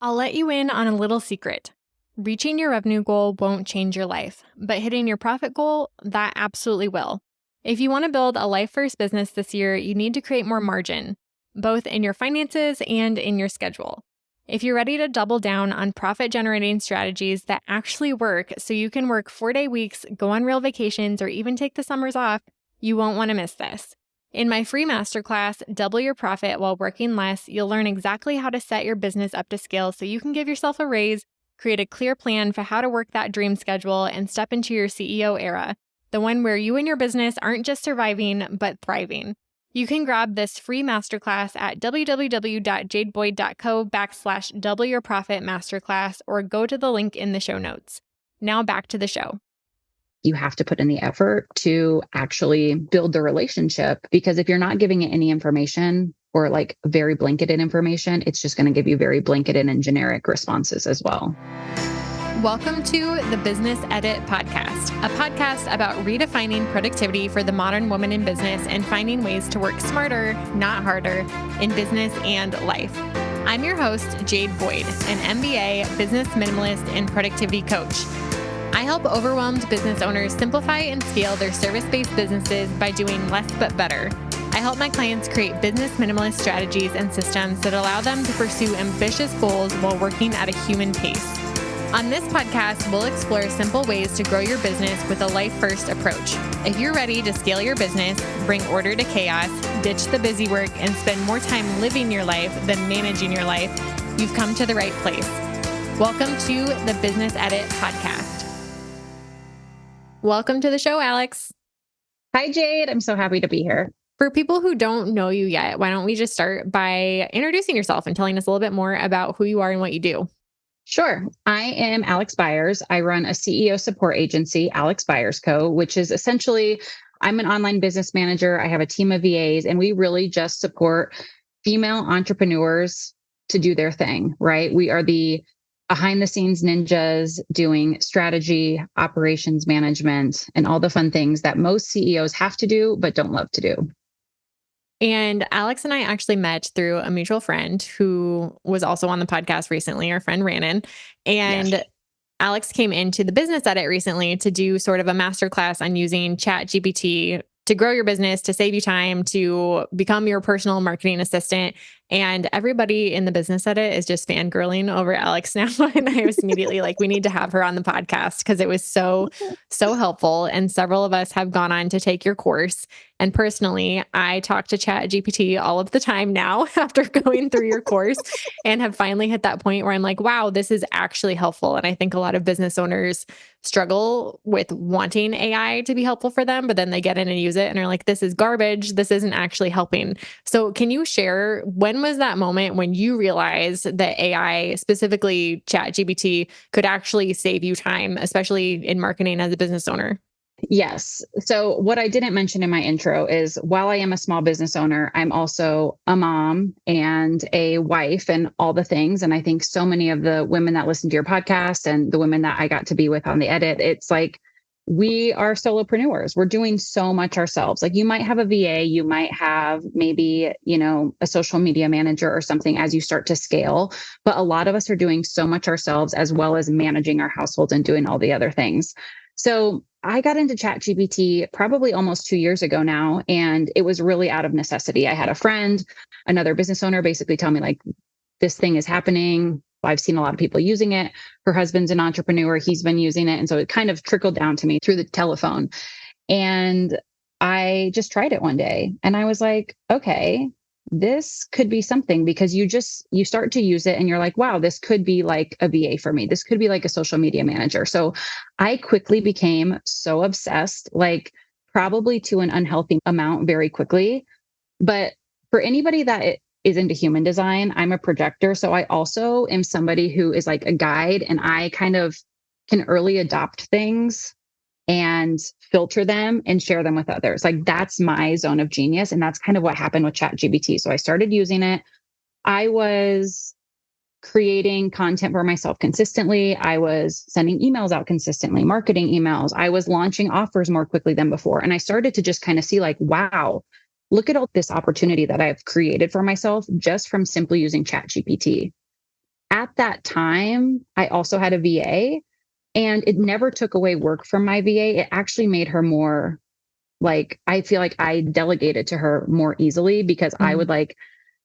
I'll let you in on a little secret. Reaching your revenue goal won't change your life, but hitting your profit goal, that absolutely will. If you want to build a life first business this year, you need to create more margin, both in your finances and in your schedule. If you're ready to double down on profit generating strategies that actually work so you can work 4-day weeks, go on real vacations, or even take the summers off, you won't want to miss this. In my free masterclass, Double Your Profit While Working Less, you'll learn exactly how to set your business up to scale so you can give yourself a raise, create a clear plan for how to work that dream schedule, and step into your CEO era, the one where you and your business aren't just surviving, but thriving. You can grab this free masterclass at www.jadeboyd.co/Double Your Profit Masterclass or go to the link in the show notes. Now back to the show. You have to put in the effort to actually build the relationship, because if you're not giving it any information or like very blanketed information, it's just going to give you very blanketed and generic responses as well. Welcome to the Business Edit Podcast, a podcast about redefining productivity for the modern woman in business and finding ways to work smarter, not harder, in business and life. I'm your host, Jade Boyd, an MBA, business minimalist, and productivity coach. I help overwhelmed business owners simplify and scale their service-based businesses by doing less but better. I help my clients create business minimalist strategies and systems that allow them to pursue ambitious goals while working at a human pace. On this podcast, we'll explore simple ways to grow your business with a life-first approach. If you're ready to scale your business, bring order to chaos, ditch the busy work, and spend more time living your life than managing your life, you've come to the right place. Welcome to the Business Edit Podcast. Welcome to the show, Alex. Hi, Jade. I'm so happy to be here. For people who don't know you yet, why don't we just start by introducing yourself and telling us a little bit more about who you are and what you do? Sure. I am Alex Beyers. I run a CEO support agency, Alex Beyers Co., which is essentially, I'm an online business manager. I have a team of VAs, and we really just support female entrepreneurs to do their thing, right? We are the behind the scenes ninjas doing strategy, operations management, and all the fun things that most CEOs have to do, but don't love to do. And Alex and I actually met through a mutual friend who was also on the podcast recently, our friend Rannon. And yes. Alex came into the Business Edit recently to do sort of a masterclass on using ChatGPT to grow your business, to save you time, to become your personal marketing assistant. And everybody in the Business Edit is just fangirling over Alex now. And I was immediately like, we need to have her on the podcast because it was so helpful. And several of us have gone on to take your course. And personally, I talk to ChatGPT all of the time now after going through your course and have finally hit that point where I'm like, wow, this is actually helpful. And I think a lot of business owners struggle with wanting AI to be helpful for them, but then they get in and use it and are like, this is garbage. This isn't actually helping. So can you share, when was that moment when you realized that AI, specifically ChatGPT, could actually save you time, especially in marketing as a business owner? Yes. So what I didn't mention in my intro is, while I am a small business owner, I'm also a mom and a wife and all the things. And I think so many of the women that listen to your podcast and the women that I got to be with on the edit, it's like, we are solopreneurs. We're doing so much ourselves. Like, you might have a VA, you might have maybe, a social media manager or something as you start to scale. But a lot of us are doing so much ourselves, as well as managing our households and doing all the other things. So I got into ChatGPT probably almost 2 years ago now, and it was really out of necessity. I had a friend, another business owner, basically tell me, like, this thing is happening. I've seen a lot of people using it. Her husband's an entrepreneur. He's been using it. And so it kind of trickled down to me through the telephone. And I just tried it one day and I was like, okay, this could be something, because you start to use it and you're like, wow, this could be like a VA for me. This could be like a social media manager. So I quickly became so obsessed, like probably to an unhealthy amount very quickly. But for anybody that is into human design, I'm a projector. So I also am somebody who is like a guide, and I kind of can early adopt things and filter them and share them with others. Like, that's my zone of genius. And that's kind of what happened with ChatGPT. So I started using it. I was creating content for myself consistently. I was sending emails out consistently, marketing emails. I was launching offers more quickly than before. And I started to just kind of see, like, wow, look at all this opportunity that I've created for myself just from simply using ChatGPT. at that time, I also had a VA, and it never took away work from my VA. It actually made her more like, I feel like I delegated to her more easily because I would like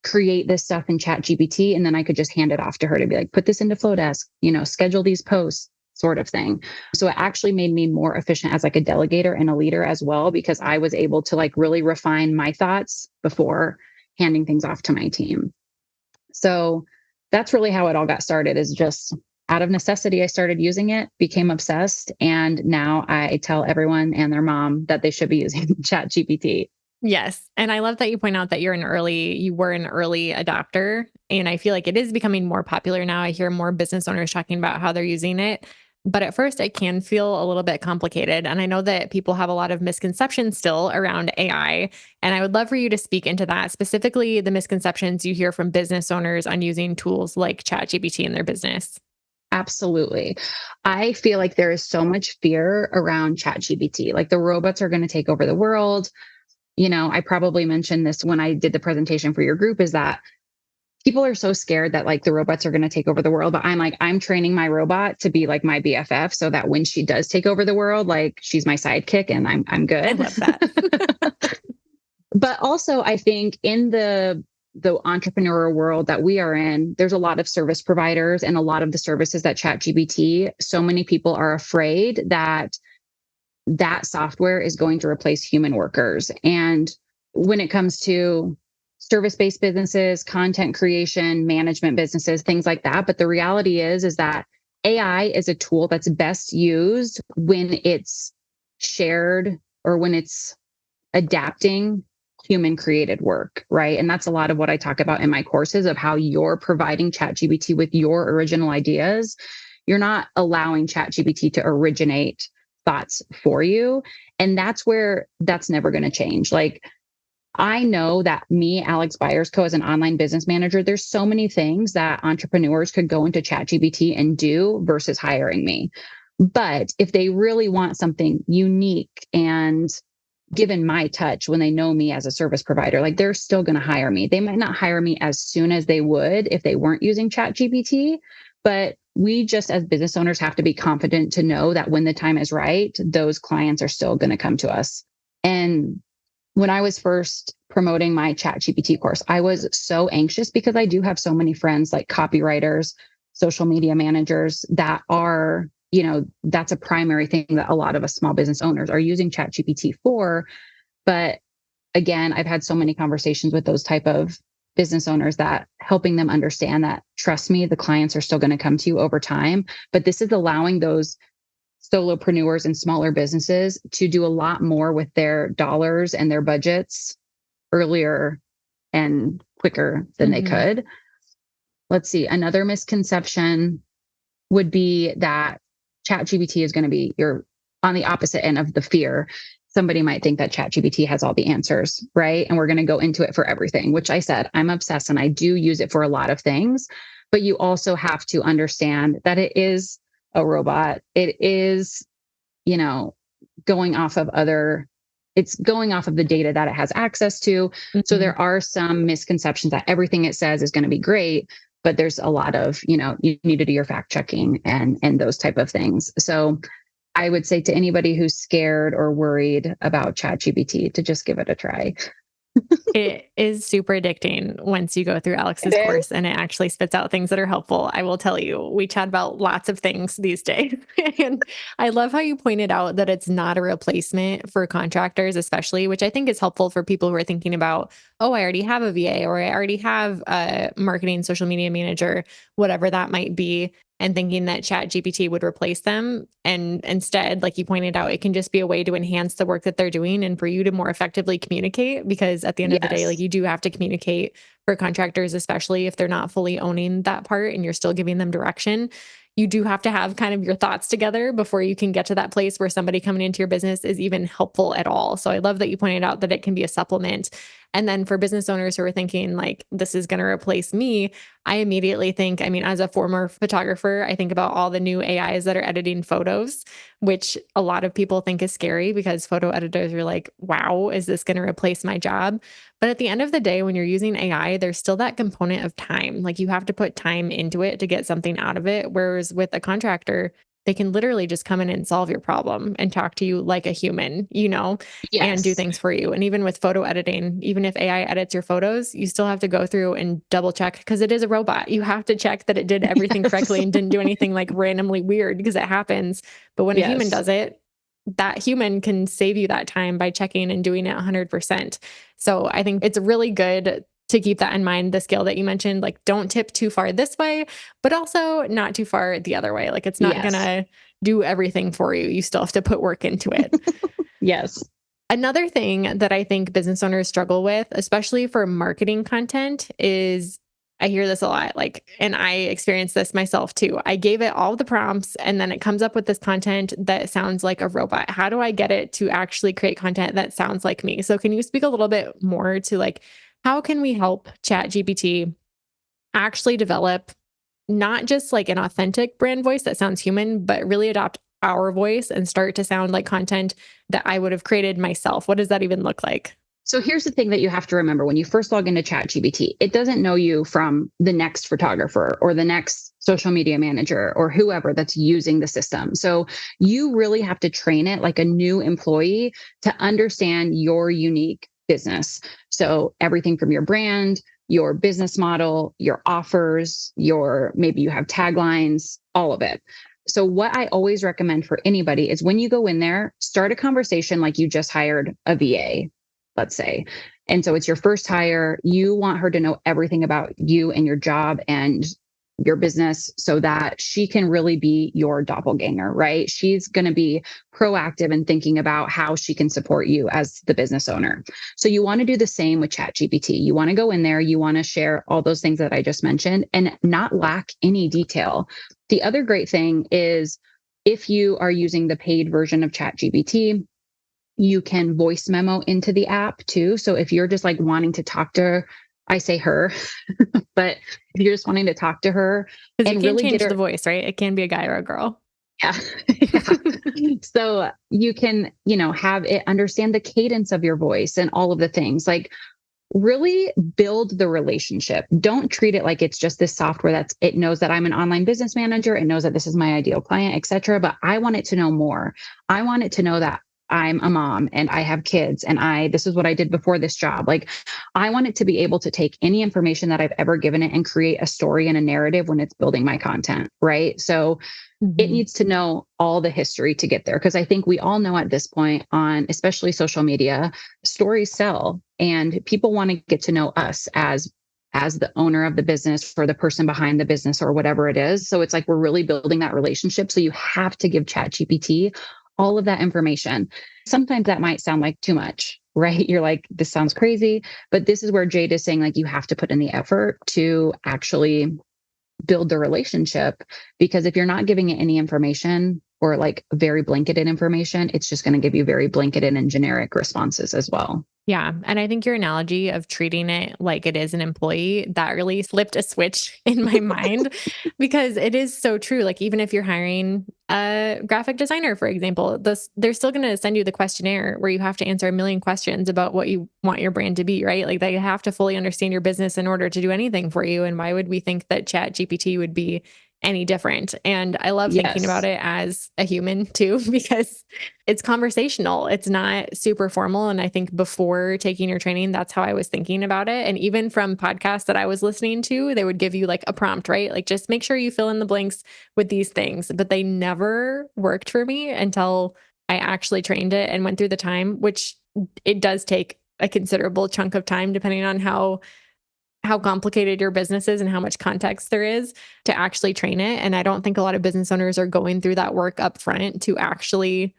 create this stuff in ChatGPT, and then I could just hand it off to her to be like, put this into Flowdesk, schedule these posts, sort of thing. So it actually made me more efficient as like a delegator and a leader as well, because I was able to like really refine my thoughts before handing things off to my team. So that's really how it all got started, is just out of necessity. I started using it, became obsessed, and now I tell everyone and their mom that they should be using ChatGPT. Yes. And I love that you point out that you were an early adopter. And I feel like it is becoming more popular now. I hear more business owners talking about how they're using it. But at first, it can feel a little bit complicated. And I know that people have a lot of misconceptions still around AI. And I would love for you to speak into that, specifically the misconceptions you hear from business owners on using tools like ChatGPT in their business. Absolutely. I feel like there is so much fear around ChatGPT. Like the robots are going to take over the world. I probably mentioned this when I did the presentation for your group, is that people are so scared that like the robots are going to take over the world. But I'm like, I'm training my robot to be like my BFF so that when she does take over the world, like she's my sidekick and I'm good. I love that. But also I think in the entrepreneurial world that we are in, there's a lot of service providers and a lot of the services that ChatGPT, so many people are afraid that that software is going to replace human workers. And when it comes to service-based businesses, content creation, management businesses, things like that. But the reality is that AI is a tool that's best used when it's shared or when it's adapting human created work, right? And that's a lot of what I talk about in my courses, of how you're providing ChatGPT with your original ideas. You're not allowing ChatGPT to originate thoughts for you. And that's where that's never going to change. Like, I know that me, Alex Beyers as an online business manager, there's so many things that entrepreneurs could go into ChatGPT and do versus hiring me. But if they really want something unique and given my touch, when they know me as a service provider, like they're still going to hire me. They might not hire me as soon as they would if they weren't using ChatGPT, but we just as business owners have to be confident to know that when the time is right, those clients are still going to come to us. And when I was first promoting my ChatGPT course, I was so anxious because I do have so many friends like copywriters, social media managers that are, that's a primary thing that a lot of us small business owners are using ChatGPT for. But again, I've had so many conversations with those type of business owners that helping them understand that, trust me, the clients are still going to come to you over time. But this is allowing those solopreneurs and smaller businesses to do a lot more with their dollars and their budgets earlier and quicker than they could. Let's see. Another misconception would be that ChatGPT is going to be, you're on the opposite end of the fear. Somebody might think that ChatGPT has all the answers, right? And we're going to go into it for everything, which I said, I'm obsessed and I do use it for a lot of things. But you also have to understand that it is a robot. It is, going off of it's going off of the data that it has access to. So there are some misconceptions that everything it says is going to be great, but there's a lot of, you need to do your fact checking and those type of things. So I would say to anybody who's scared or worried about ChatGPT to just give it a try. It is super addicting once you go through Alex's course and it actually spits out things that are helpful. I will tell you, we chat about lots of things these days. And I love how you pointed out that it's not a replacement for contractors, especially, which I think is helpful for people who are thinking about, oh, I already have a VA or I already have a marketing social media manager, whatever that might be, and thinking that ChatGPT would replace them. And instead, like you pointed out, it can just be a way to enhance the work that they're doing and for you to more effectively communicate, because at the end of the day, like you do have to communicate for contractors, especially if they're not fully owning that part and you're still giving them direction. You do have to have kind of your thoughts together before you can get to that place where somebody coming into your business is even helpful at all. So I love that you pointed out that it can be a supplement. And then for business owners who are thinking like, this is going to replace me, I immediately think, I mean, as a former photographer, I think about all the new AIs that are editing photos, which a lot of people think is scary because photo editors are like, wow, is this going to replace my job? But at the end of the day, when you're using AI, there's still that component of time. Like you have to put time into it to get something out of it. Whereas with a contractor, they can literally just come in and solve your problem and talk to you like a human, and do Yes. things for you. And even with photo editing, even if AI edits your photos, you still have to go through and double check because it is a robot. You have to check that it did everything correctly and didn't do anything like randomly weird because it happens. But when a human Yes. does it, that human can save you that time by checking and doing it 100%. So I think it's really good to keep that in mind, the scale that you mentioned, like don't tip too far this way, but also not too far the other way. Like it's not going Yes. to do everything for you. You still have to put work into it. Yes. Another thing that I think business owners struggle with, especially for marketing content, is I hear this a lot, like, and I experienced this myself too. I gave it all the prompts and then it comes up with this content that sounds like a robot. How do I get it to actually create content that sounds like me? So can you speak a little bit more to like, how can we help ChatGPT actually develop not just like an authentic brand voice that sounds human, but really adopt our voice and start to sound like content that I would have created myself? What does that even look like? So here's the thing that you have to remember when you first log into ChatGPT, it doesn't know you from the next photographer or the next social media manager or whoever that's using the system. So you really have to train it like a new employee to understand your unique business. So everything from your brand, your business model, your offers, maybe you have taglines, all of it. So what I always recommend for anybody is when you go in there, start a conversation like you just hired a VA, let's say. And so it's your first hire. You want her to know everything about you and your job and your business so that she can really be your doppelganger, right? She's going to be proactive in thinking about how she can support you as the business owner. So you want to do the same with ChatGPT. You want to go in there, you want to share all those things that I just mentioned and not lack any detail. The other great thing is if you are using the paid version of ChatGPT, you can voice memo into the app too. So if you're just like wanting to talk to her, I say her, but if you're just wanting to talk to her Because you and can really change get the her, voice, right? It can be a guy or a girl. yeah, yeah. So you can, have it understand the cadence of your voice and all of the things. Like really build the relationship. Don't treat it like it's just this software it knows that I'm an online business manager. It knows that this is my ideal client, et cetera. But I want it to know more. I want it to know that I'm a mom and I have kids and this is what I did before this job. Like I want it to be able to take any information that I've ever given it and create a story and a narrative when it's building my content. Right. So it needs to know all the history to get there. Because I think we all know at this point on especially social media, stories sell and people want to get to know us as the owner of the business or the person behind the business or whatever it is. So it's like we're really building that relationship. So you have to give ChatGPT all of that information. Sometimes that might sound like too much, right? You're like, this sounds crazy. But this is where Jade is saying like you have to put in the effort to actually build the relationship, because if you're not giving it any information or like very blanketed information, it's just going to give you very blanketed and generic responses as well. Yeah. And I think your analogy of treating it like it is an employee, that really flipped a switch in my mind because it is so true. Like, even if you're hiring a graphic designer, for example, they're still going to send you the questionnaire where you have to answer a million questions about what you want your brand to be, right? Like, they have to fully understand your business in order to do anything for you. And why would we think that Chat GPT would be any different? And I love thinking about Yes. it as a human too, because it's conversational. It's not super formal. And I think before taking your training, that's how I was thinking about it. And even from podcasts that I was listening to, they would give you like a prompt, right? Like, just make sure you fill in the blanks with these things. But they never worked for me until I actually trained it and went through the time, which it does take a considerable chunk of time, depending on how complicated your business is and how much context there is to actually train it. And I don't think a lot of business owners are going through that work up front to actually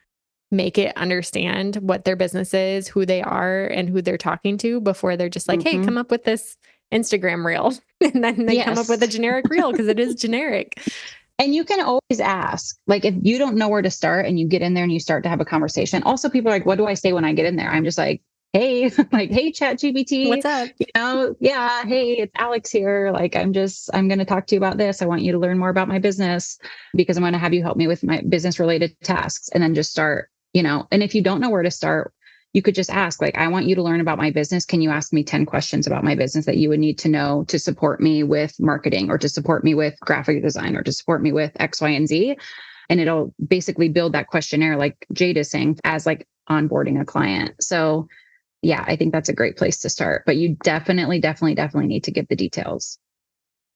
make it understand what their business is, who they are, and who they're talking to before they're just like, hey, come up with this Instagram reel. And then they come up Yes. with a generic reel because it is generic. And you can always ask, like, if you don't know where to start and you get in there and you start to have a conversation. Also, people are like, what do I say when I get in there? I'm just like, hey, like, hey, ChatGPT, What's up? yeah, hey, it's Alex here. Like, I'm going to talk to you about this. I want you to learn more about my business because I'm going to have you help me with my business related tasks, and then just start, and if you don't know where to start, you could just ask, like, I want you to learn about my business. Can you ask me 10 questions about my business that you would need to know to support me with marketing, or to support me with graphic design, or to support me with X, Y, and Z? And it'll basically build that questionnaire, like Jade is saying, as like onboarding a client. So yeah, I think that's a great place to start, but you definitely need to give the details.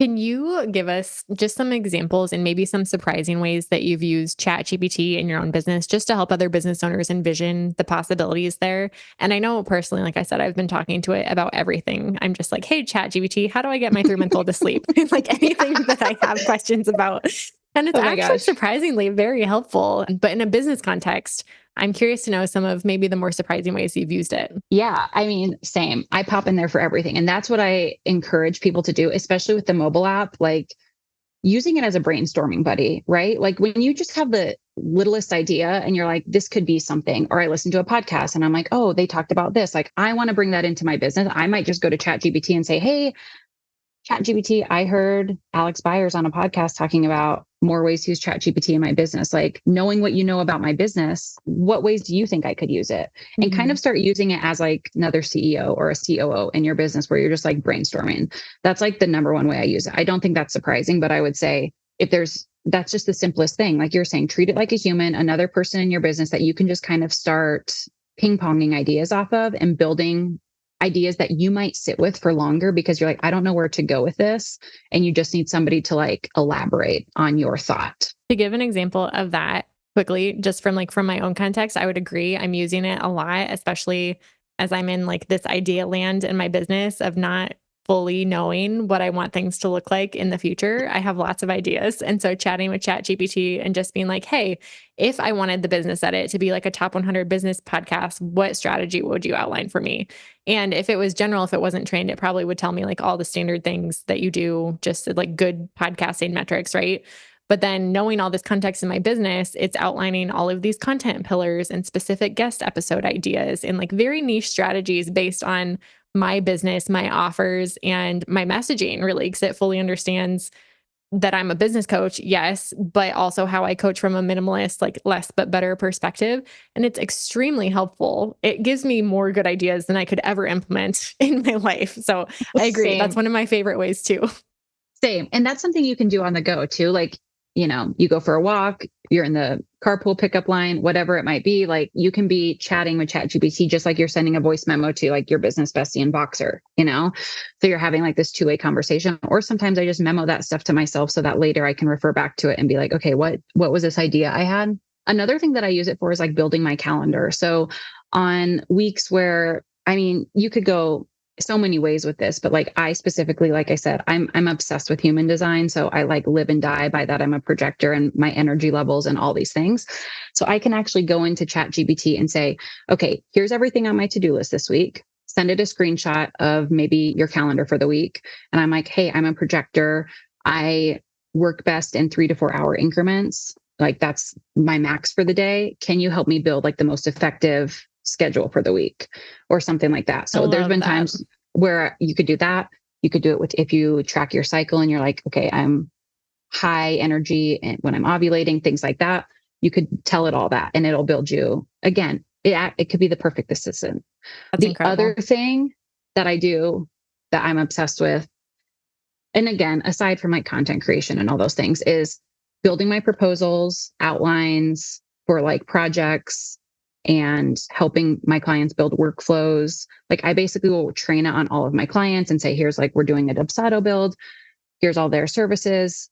Can you give us just some examples and maybe some surprising ways that you've used ChatGPT in your own business just to help other business owners envision the possibilities there? And I know personally, like I said, I've been talking to it about everything. I'm just like, hey, ChatGPT, how do I get my 3-month-old to sleep? Like anything that I have questions about. And it's Oh my actually gosh. surprisingly very helpful. But in a business context, I'm curious to know some of maybe the more surprising ways you've used it. Yeah, I mean, same. I pop in there for everything. And that's what I encourage people to do, especially with the mobile app, like using it as a brainstorming buddy, right? Like when you just have the littlest idea and you're like, this could be something, or I listen to a podcast and I'm like, oh, they talked about this. Like, I want to bring that into my business. I might just go to ChatGPT and say, hey, ChatGPT, I heard Alex Beyers on a podcast talking about more ways to use ChatGPT in my business. Like, knowing what you know about my business, what ways do you think I could use it? And kind of start using it as like another CEO or a COO in your business where you're just like brainstorming. That's like the number one way I use it. I don't think that's surprising, but I would say that's just the simplest thing. Like you're saying, treat it like a human, another person in your business that you can just kind of start ping ponging ideas off of and building ideas that you might sit with for longer because you're like, I don't know where to go with this. And you just need somebody to like elaborate on your thought. To give an example of that quickly, just from my own context, I would agree. I'm using it a lot, especially as I'm in like this idea land in my business of not fully knowing what I want things to look like in the future. I have lots of ideas. And so chatting with ChatGPT and just being like, hey, if I wanted the business edit to be like a top 100 business podcast, what strategy would you outline for me? And if it was general, if it wasn't trained, it probably would tell me like all the standard things that you do, just like good podcasting metrics, right? But then knowing all this context in my business, it's outlining all of these content pillars and specific guest episode ideas and like very niche strategies based on my business, my offers, and my messaging, really, because it fully understands that I'm a business coach, yes, but also how I coach from a minimalist, like less but better perspective. And it's extremely helpful. It gives me more good ideas than I could ever implement in my life. So I agree. That's Same. one of my favorite ways too. Same. And that's something you can do on the go too. Like, you go for a walk, you're in the carpool pickup line, whatever it might be. Like you can be chatting with ChatGPT just like you're sending a voice memo to like your business bestie and boxer, So you're having like this two-way conversation. Or sometimes I just memo that stuff to myself so that later I can refer back to it and be like, okay, what was this idea I had? Another thing that I use it for is like building my calendar. So on weeks where, you could go so many ways with this, but like I specifically, like I said, I'm obsessed with human design. So I like live and die by that. I'm a projector and my energy levels and all these things. So I can actually go into ChatGPT and say, okay, here's everything on my to-do list this week. Send it a screenshot of maybe your calendar for the week. And I'm like, hey, I'm a projector. I work best in 3 to 4 hour increments. Like that's my max for the day. Can you help me build like the most effective schedule for the week or something like that? So there's been times where you could do that. You could do it with, if you track your cycle and you're like, okay, I'm high energy and when I'm ovulating, things like that. You could tell it all that and it'll build you again. It could be the perfect assistant. That's incredible. Other thing that I do that I'm obsessed with, and again, aside from like content creation and all those things, is building my proposals, outlines for like projects, and helping my clients build workflows. Like I basically will train it on all of my clients and say, here's like, we're doing a Dubsado build. Here's all their services.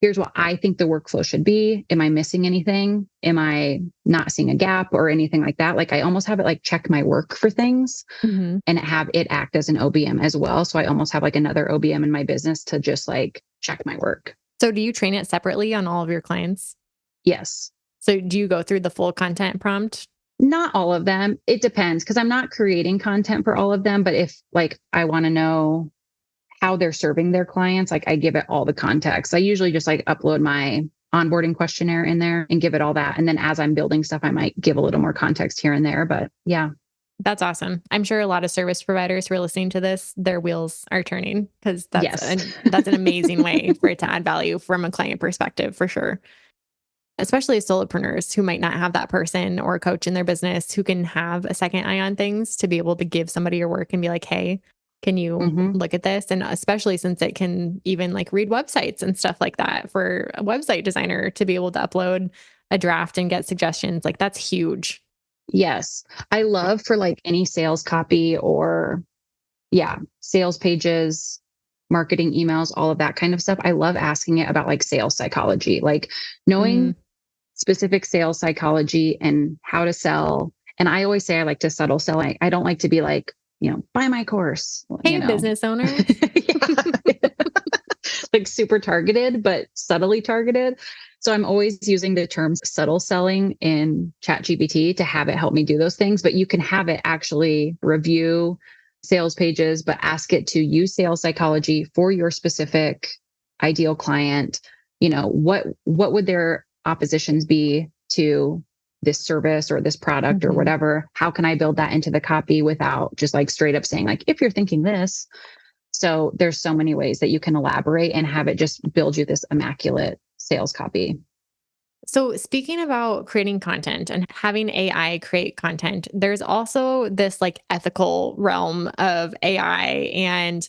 Here's what I think the workflow should be. Am I missing anything? Am I not seeing a gap or anything like that? Like I almost have it like check my work for things and have it act as an OBM as well. So I almost have like another OBM in my business to just like check my work. So do you train it separately on all of your clients? Yes. So do you go through the full content prompt? Not all of them. It depends because I'm not creating content for all of them. But if like I want to know how they're serving their clients, like I give it all the context. I usually just like upload my onboarding questionnaire in there and give it all that. And then as I'm building stuff, I might give a little more context here and there. But yeah. That's awesome. I'm sure a lot of service providers who are listening to this, their wheels are turning because Yes. that's an amazing way for it to add value from a client perspective for sure. Especially solopreneurs who might not have that person or coach in their business who can have a second eye on things to be able to give somebody your work and be like, hey, can you Hmm. look at this? And especially since it can even like read websites and stuff like that for a website designer to be able to upload a draft and get suggestions, like that's huge. Yes. I love for like any sales copy or, yeah, sales pages, marketing emails, all of that kind of stuff. I love asking it about like sales psychology, like Mm. knowing specific sales psychology and how to sell. And I always say I like to subtle sell. I don't like to be like, buy my course, Hey, business owner. Yeah. Like super targeted, but subtly targeted. So I'm always using the terms subtle selling in ChatGPT to have it help me do those things. But you can have it actually review sales pages, but ask it to use sales psychology for your specific ideal client. What would their oppositions be to this service or this product or Mhm. whatever? How can I build that into the copy without just like straight up saying like, if you're thinking this? So there's so many ways that you can elaborate and have it just build you this immaculate sales copy. So, speaking about creating content and having AI create content, there's also this like ethical realm of AI and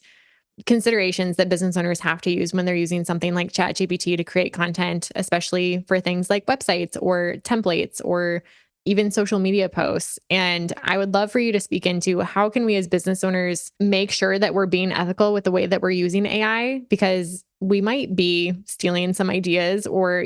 considerations that business owners have to use when they're using something like ChatGPT to create content, especially for things like websites or templates or even social media posts. And I would love for you to speak into how can we as business owners make sure that we're being ethical with the way that we're using AI because we might be stealing some ideas or,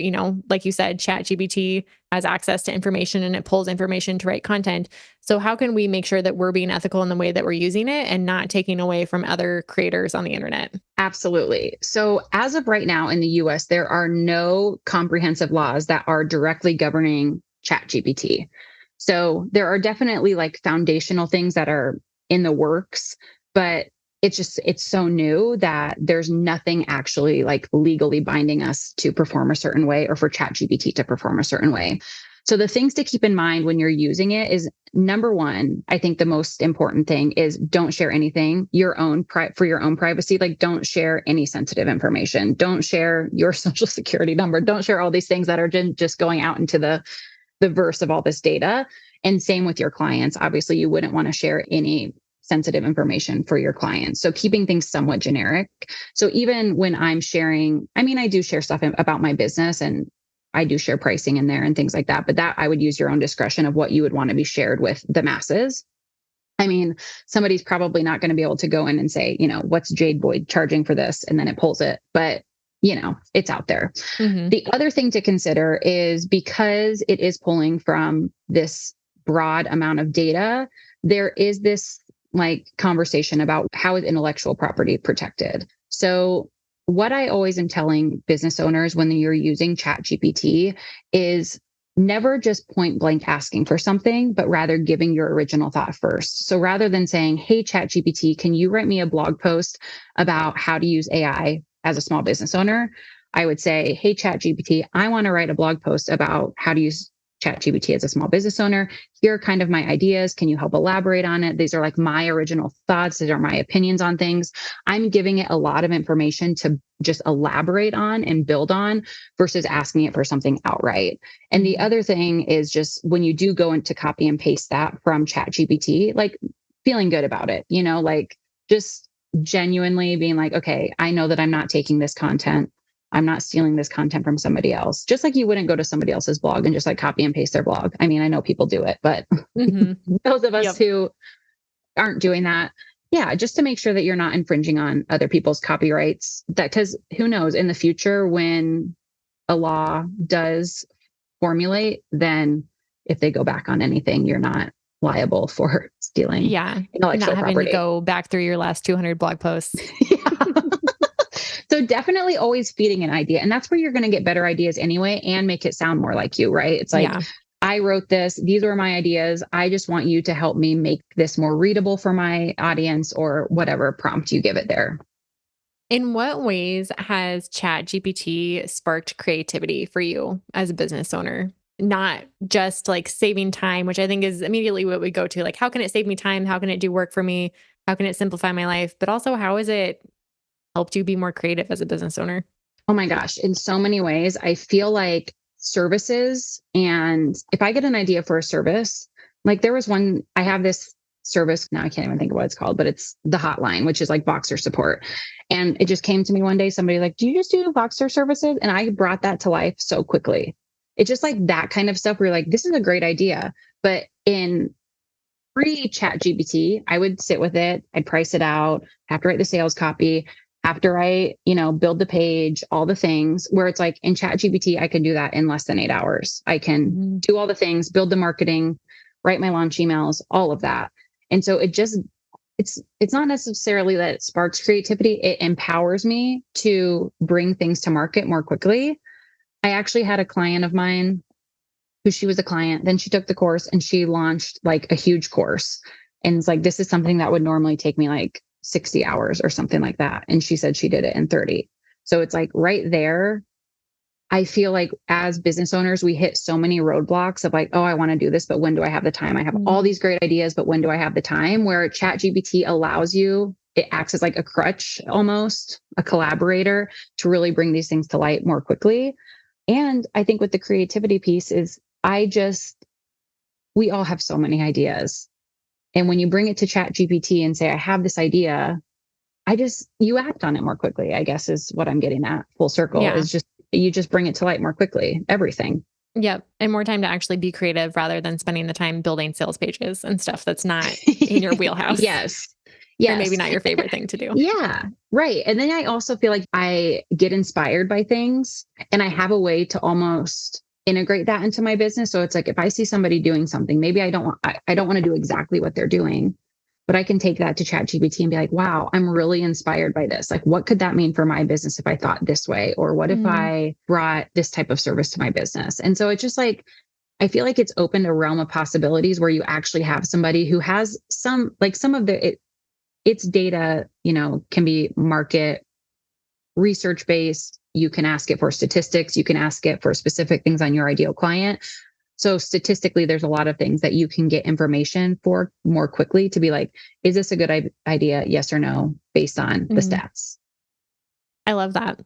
like you said, ChatGPT has access to information and it pulls information to write content. So how can we make sure that we're being ethical in the way that we're using it and not taking away from other creators on the internet? Absolutely. So, as of right now in the US, there are no comprehensive laws that are directly governing ChatGPT. So, there are definitely like foundational things that are in the works, but it's so new that there's nothing actually like legally binding us to perform a certain way or for ChatGPT to perform a certain way. So the things to keep in mind when you're using it is number one, I think the most important thing is don't share anything for your own privacy. Like don't share any sensitive information. Don't share your social security number. Don't share all these things that are just going out into the verse of all this data. And same with your clients. Obviously, you wouldn't want to share any sensitive information for your clients. So keeping things somewhat generic. So even when I'm sharing, I mean, I do share stuff about my business and I do share pricing in there and things like that, but that I would use your own discretion of what you would want to be shared with the masses. I mean, somebody's probably not going to be able to go in and say, what's Jade Boyd charging for this? And then it pulls it, but it's out there. Hmm. The other thing to consider is because it is pulling from this broad amount of data, there is this like conversation about how is intellectual property protected. So what I always am telling business owners when you're using ChatGPT is never just point blank asking for something, but rather giving your original thought first. So rather than saying, hey, ChatGPT, can you write me a blog post about how to use AI as a small business owner? I would say, hey, ChatGPT, I want to write a blog post about how to use ChatGPT as a small business owner. Here are kind of my ideas. Can you help elaborate on it? These are like my original thoughts. These are my opinions on things. I'm giving it a lot of information to just elaborate on and build on versus asking it for something outright. And the Hmm. other thing is just when you do go into copy and paste that from ChatGPT, like feeling good about it, like just genuinely being like, okay, I know that I'm not taking this content. I'm not stealing this content from somebody else. Just like you wouldn't go to somebody else's blog and just like copy and paste their blog. I mean, I know people do it, but Hmm. those of us Yep. who aren't doing that, yeah, just to make sure that you're not infringing on other people's copyrights. That because who knows in the future when a law does formulate, then if they go back on anything, you're not liable for stealing Yeah. Not intellectual having to property. go back through your last 200 blog posts. Yeah. So definitely always feeding an idea. And that's where you're going to get better ideas anyway and make it sound more like you, right? It's like, Yeah. I wrote this. These were my ideas. I just want you to help me make this more readable for my audience or whatever prompt you give it there. In what ways has ChatGPT sparked creativity for you as a business owner? not just like saving time, which I think is immediately what we go to. Like, how can it save me time? How can it do work for me? How can it simplify my life? But also, how has it helped you be more creative as a business owner? Oh my gosh, in so many ways, I feel like services, and if I get an idea for a service, like there was one, I have this service, now I can't even think of what it's called, but it's the hotline, which is like Voxer support. And it just came to me one day, somebody like, do you just do Voxer services? And I brought that to life so quickly. It's just like that kind of stuff where you're like, this is a great idea. But in pre-ChatGPT, I would sit with it, I'd price it out, have to write the sales copy. After I, build the page, all the things where it's like in ChatGPT, I can do that in less than 8 hours. I can do all the things, build the marketing, write my launch emails, all of that. And so it's not necessarily that it sparks creativity. It empowers me to bring things to market more quickly. I actually had a client of mine who she was a client, then she took the course and she launched like a huge course. And it's like, this is something that would normally take me like 60 hours or something like that. And she said she did it in 30. So it's like right there. I feel like as business owners, we hit so many roadblocks of like, oh, I want to do this, but when do I have the time? I have all these great ideas, but when do I have the time? Where ChatGPT allows you, it acts as like a crutch, almost a collaborator to really bring these things to light more quickly. And I think with the creativity piece is we all have so many ideas. And when you bring it to ChatGPT and say, I have this idea, you act on it more quickly, I guess is what I'm getting at. Full circle is just, you just bring it to light more quickly, everything. Yep. And more time to actually be creative rather than spending the time building sales pages and stuff that's not in your wheelhouse. Yes. Or maybe not your favorite thing to do. Yeah. Right. And then I also feel like I get inspired by things and I have a way to almost integrate that into my business. So it's like, if I see somebody doing something, maybe I don't want to do exactly what they're doing, but I can take that to ChatGPT and be like, wow, I'm really inspired by this. Like, what could that mean for my business if I thought this way? Or what if I brought this type of service to my business? And so it's just like, I feel like it's opened a realm of possibilities where you actually have somebody who has some of its data, can be market research based. You can ask it for statistics. You can ask it for specific things on your ideal client. So statistically, there's a lot of things that you can get information for more quickly to be like, is this a good idea? Yes or no, based on the stats. I love that.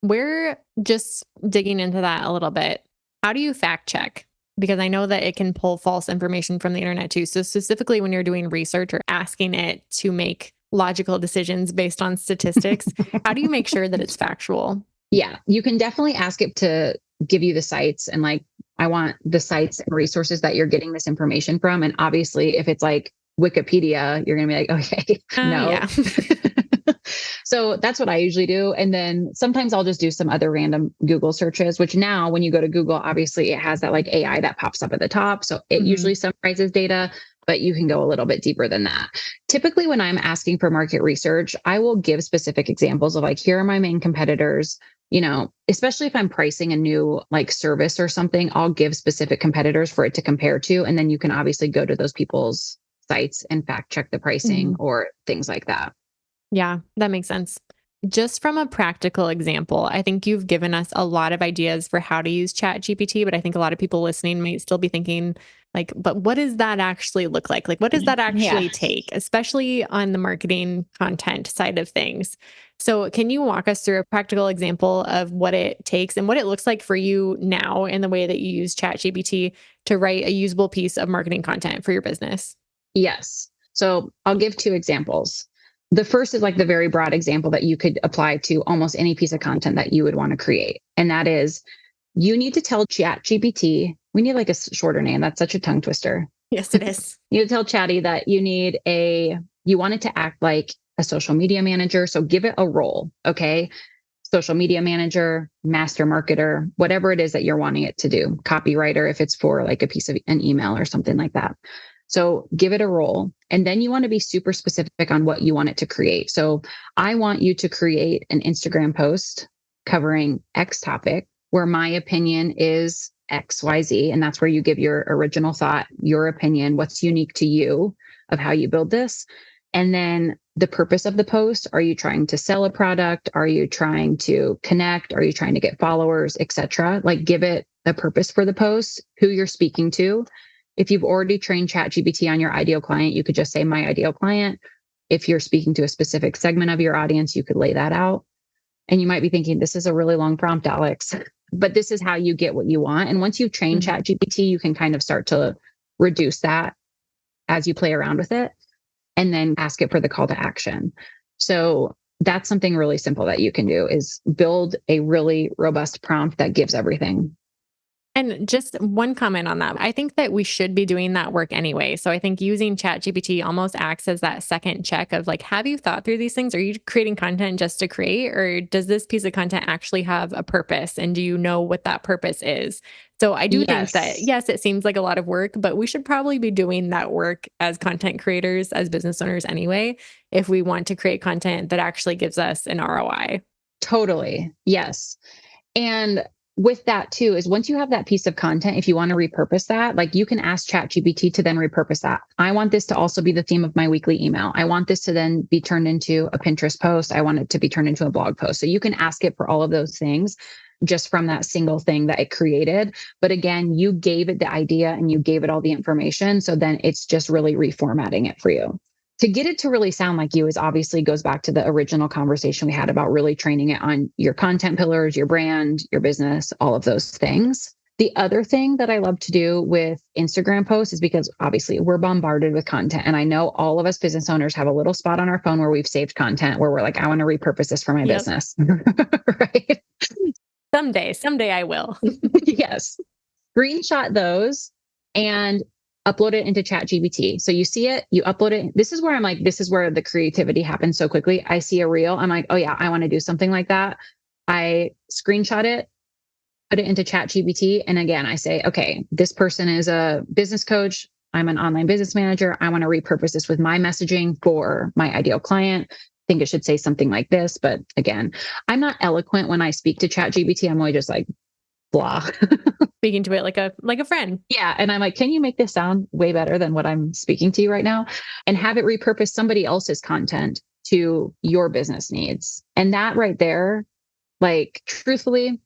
We're just digging into that a little bit. How do you fact check? Because I know that it can pull false information from the internet too. So specifically when you're doing research or asking it to make logical decisions based on statistics, how do you make sure that it's factual? Yeah, you can definitely ask it to give you the sites and like, I want the sites and resources that you're getting this information from. And obviously if it's like Wikipedia, you're going to be like, okay, no. Yeah. So that's what I usually do. And then sometimes I'll just do some other random Google searches, which now when you go to Google, obviously it has that like AI that pops up at the top. So it usually summarizes data, but you can go a little bit deeper than that. Typically, when I'm asking for market research, I will give specific examples of like, here are my main competitors. Especially if I'm pricing a new like service or something, I'll give specific competitors for it to compare to. And then you can obviously go to those people's sites and fact check the pricing or things like that. Yeah, that makes sense. Just from a practical example, I think you've given us a lot of ideas for how to use ChatGPT, but I think a lot of people listening might still be thinking like, but what does that actually look like? Like, what does that actually take, especially on the marketing content side of things? So can you walk us through a practical example of what it takes and what it looks like for you now in the way that you use ChatGPT to write a usable piece of marketing content for your business? Yes. So I'll give 2 examples. The first is like the very broad example that you could apply to almost any piece of content that you would want to create. And that is, you need to tell ChatGPT, we need like a shorter name. That's such a tongue twister. Yes, it is. You tell Chatty that you want it to act like a social media manager. So give it a role. Okay. Social media manager, master marketer, whatever it is that you're wanting it to do. Copywriter, if it's for like a piece of an email or something like that. So give it a role. And then you want to be super specific on what you want it to create. So I want you to create an Instagram post covering X topic where my opinion is XYZ. And that's where you give your original thought, your opinion, what's unique to you of how you build this. And then the purpose of the post, are you trying to sell a product? Are you trying to connect? Are you trying to get followers, etc.? Like give it the purpose for the post, who you're speaking to. If you've already trained ChatGPT on your ideal client, you could just say my ideal client. If you're speaking to a specific segment of your audience, you could lay that out. And you might be thinking, this is a really long prompt, Alex, but this is how you get what you want. And once you've trained ChatGPT, you can kind of start to reduce that as you play around with it and then ask it for the call to action. So that's something really simple that you can do is build a really robust prompt that gives everything. And just one comment on that. I think that we should be doing that work anyway. So I think using ChatGPT almost acts as that second check of like, have you thought through these things? Are you creating content just to create, or does this piece of content actually have a purpose? And do you know what that purpose is? So I do think that, yes, it seems like a lot of work, but we should probably be doing that work as content creators, as business owners anyway, if we want to create content that actually gives us an ROI. Totally. Yes. And with that too, is once you have that piece of content, if you want to repurpose that, like you can ask ChatGPT to then repurpose that. I want this to also be the theme of my weekly email. I want this to then be turned into a Pinterest post. I want it to be turned into a blog post. So you can ask it for all of those things just from that single thing that it created. But again, you gave it the idea and you gave it all the information. So then it's just really reformatting it for you. To get it to really sound like you is obviously goes back to the original conversation we had about really training it on your content pillars, your brand, your business, all of those things. The other thing that I love to do with Instagram posts is because obviously we're bombarded with content. And I know all of us business owners have a little spot on our phone where we've saved content where we're like, I want to repurpose this for my business. Right? Someday I will. Yes. Screenshot those and upload it into ChatGPT. So you see it, you upload it. This is where I'm like, this is where the creativity happens so quickly. I see a reel. I'm like, oh yeah, I want to do something like that. I screenshot it, put it into ChatGPT. And again, I say, okay, this person is a business coach. I'm an online business manager. I want to repurpose this with my messaging for my ideal client. I think it should say something like this. But again, I'm not eloquent when I speak to ChatGPT. I'm only just like, blah. Speaking to it like a friend. Yeah. And I'm like, can you make this sound way better than what I'm speaking to you right now? And have it repurpose somebody else's content to your business needs. And that right there, like truthfully,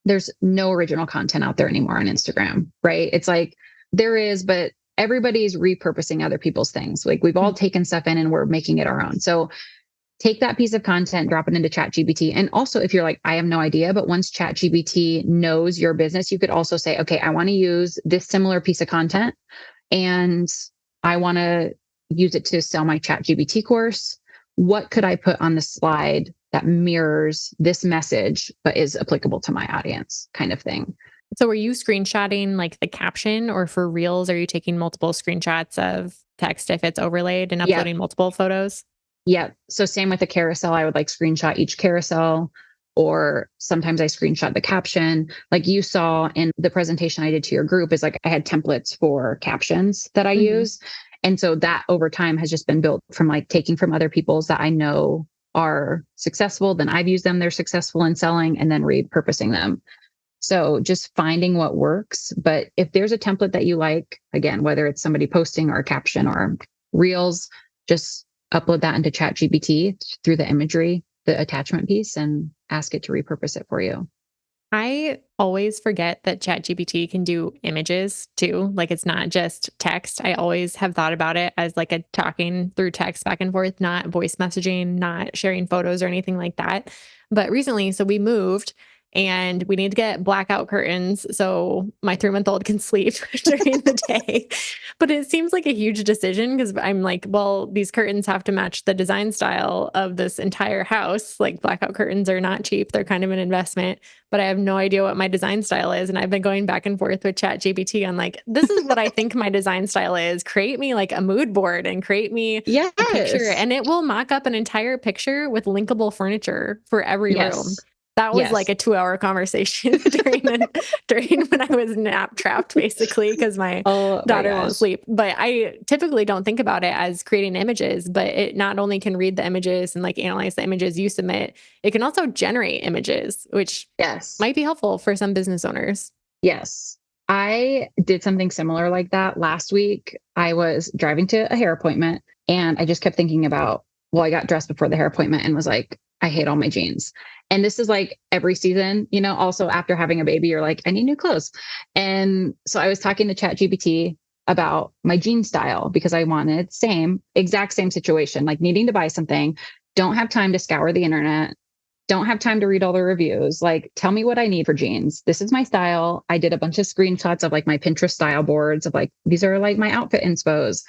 there's no original content out there anymore on Instagram, right? It's like there is, but everybody's repurposing other people's things. Like we've all taken stuff in and we're making it our own. So take that piece of content, drop it into ChatGPT. And also, if you're like, I have no idea, but once ChatGPT knows your business, you could also say, okay, I want to use this similar piece of content and I want to use it to sell my ChatGPT course. What could I put on the slide that mirrors this message, but is applicable to my audience kind of thing? So are you screenshotting like the caption, or for reels, are you taking multiple screenshots of text if it's overlaid and uploading multiple photos? Yeah. So same with the carousel, I would like screenshot each carousel, or sometimes I screenshot the caption. Like you saw in the presentation I did to your group is like, I had templates for captions that I use. And so that over time has just been built from like taking from other people's that I know are successful. Then I've used them, they're successful in selling, and then repurposing them. So just finding what works. But if there's a template that you like, again, whether it's somebody posting or a caption or reels, just upload that into ChatGPT through the imagery, the attachment piece, and ask it to repurpose it for you. I always forget that ChatGPT can do images too. Like it's not just text. I always have thought about it as like a talking through text back and forth, not voice messaging, not sharing photos or anything like that. But recently, so we moved and we need to get blackout curtains so my 3-month-old can sleep during the day. But it seems like a huge decision because I'm like, well, these curtains have to match the design style of this entire house. Like blackout curtains are not cheap. They're kind of an investment, but I have no idea what my design style is. And I've been going back and forth with ChatGPT on like, this is what I think my design style is. Create me like a mood board and create me a picture. And it will mock up an entire picture with linkable furniture for every room. That was like a 2-hour conversation during when I was nap trapped, basically, because my daughter won't sleep. But I typically don't think about it as creating images, but it not only can read the images and like analyze the images you submit, it can also generate images, which might be helpful for some business owners. Yes. I did something similar like that last week. I was driving to a hair appointment and I just kept thinking about, well, I got dressed before the hair appointment and was like, I hate all my jeans. And this is like every season, also after having a baby, you're like, I need new clothes. And so I was talking to ChatGPT about my jean style because I wanted exact same situation, like needing to buy something, don't have time to scour the internet, don't have time to read all the reviews. Like, tell me what I need for jeans. This is my style. I did a bunch of screenshots of like my Pinterest style boards of like, these are like my outfit inspos.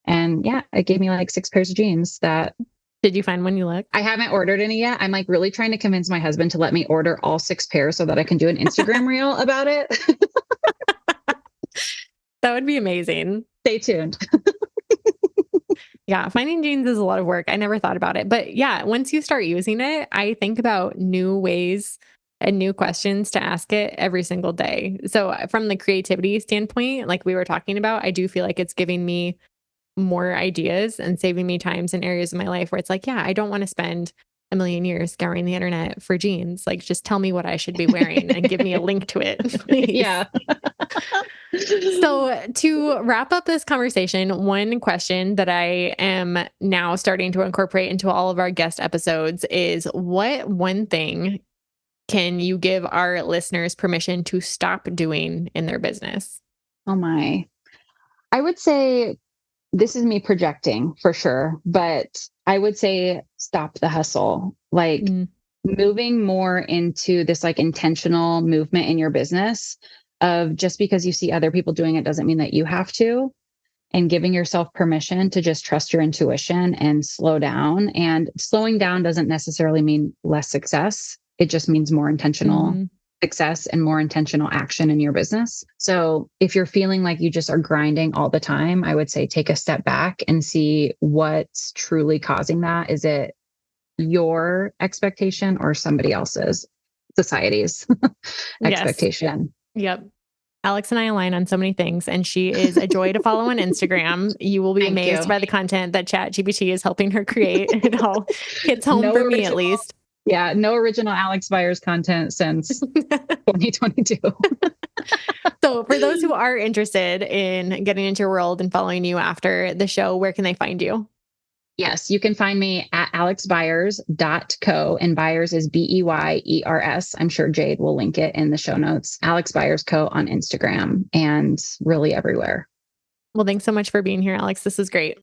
And yeah, it gave me like 6 pairs of jeans that. Did you find one you like? I haven't ordered any yet. I'm like really trying to convince my husband to let me order all 6 pairs so that I can do an Instagram reel about it. That would be amazing. Stay tuned. Yeah, finding jeans is a lot of work. I never thought about it. But yeah, once you start using it, I think about new ways and new questions to ask it every single day. So from the creativity standpoint, like we were talking about, I do feel like it's giving me more ideas and saving me times in areas of my life where it's like, yeah, I don't want to spend a million years scouring the internet for jeans. Like, just tell me what I should be wearing and give me a link to it, please. Yeah. So to wrap up this conversation, one question that I am now starting to incorporate into all of our guest episodes is, what one thing can you give our listeners permission to stop doing in their business? Oh my. I would say, this is me projecting for sure, but I would say stop the hustle. Like moving more into this like intentional movement in your business of just because you see other people doing it doesn't mean that you have to, and giving yourself permission to just trust your intuition and slow down. And slowing down doesn't necessarily mean less success. It just means more intentional success and more intentional action in your business. So if you're feeling like you just are grinding all the time, I would say take a step back and see what's truly causing that. Is it your expectation or somebody else's, society's expectation? Yep. Alex and I align on so many things, and she is a joy to follow on Instagram. You will be amazed by the content that ChatGPT is helping her create. It all hits home for me, at least. Yeah, no original Alex Beyers content since 2022. So for those who are interested in getting into your world and following you after the show, where can they find you? Yes, you can find me at alexbeyers.co, and Beyers is Beyers. I'm sure Jade will link it in the show notes. Alex Beyers Co on Instagram and really everywhere. Well, thanks so much for being here, Alex. This is great.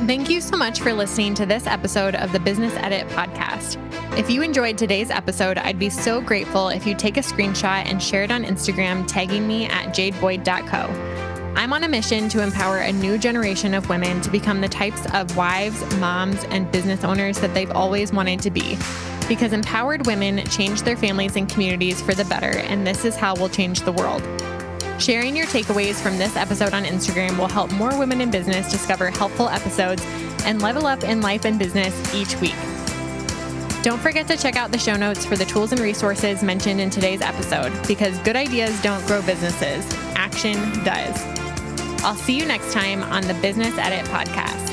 Thank you so much for listening to this episode of the Business Edit podcast. If you enjoyed today's episode, I'd be so grateful if you take a screenshot and share it on Instagram, tagging me at jadeboyd.co. I'm on a mission to empower a new generation of women to become the types of wives, moms, and business owners that they've always wanted to be. Because empowered women change their families and communities for the better, and this is how we'll change the world. Sharing your takeaways from this episode on Instagram will help more women in business discover helpful episodes and level up in life and business each week. Don't forget to check out the show notes for the tools and resources mentioned in today's episode, because good ideas don't grow businesses. Action does. I'll see you next time on the Business Edit podcast.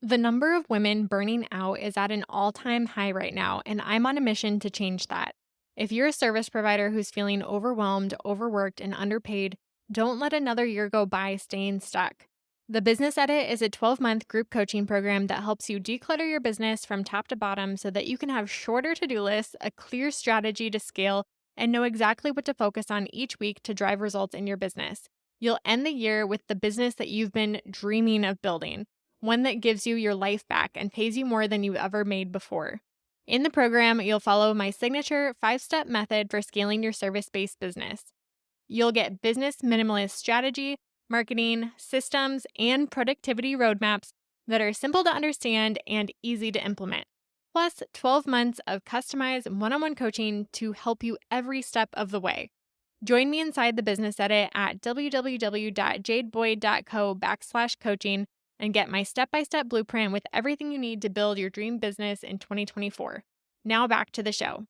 The number of women burning out is at an all-time high right now, and I'm on a mission to change that. If you're a service provider who's feeling overwhelmed, overworked, and underpaid, don't let another year go by staying stuck. The Business Edit is a 12-month group coaching program that helps you declutter your business from top to bottom so that you can have shorter to-do lists, a clear strategy to scale, and know exactly what to focus on each week to drive results in your business. You'll end the year with the business that you've been dreaming of building, one that gives you your life back and pays you more than you ever made before. In the program, you'll follow my signature 5-step method for scaling your service-based business. You'll get business minimalist strategy, marketing, systems, and productivity roadmaps that are simple to understand and easy to implement. Plus 12 months of customized one-on-one coaching to help you every step of the way. Join me inside the Business Edit at www.jadeboyd.co/coaching and get my step-by-step blueprint with everything you need to build your dream business in 2024. Now back to the show.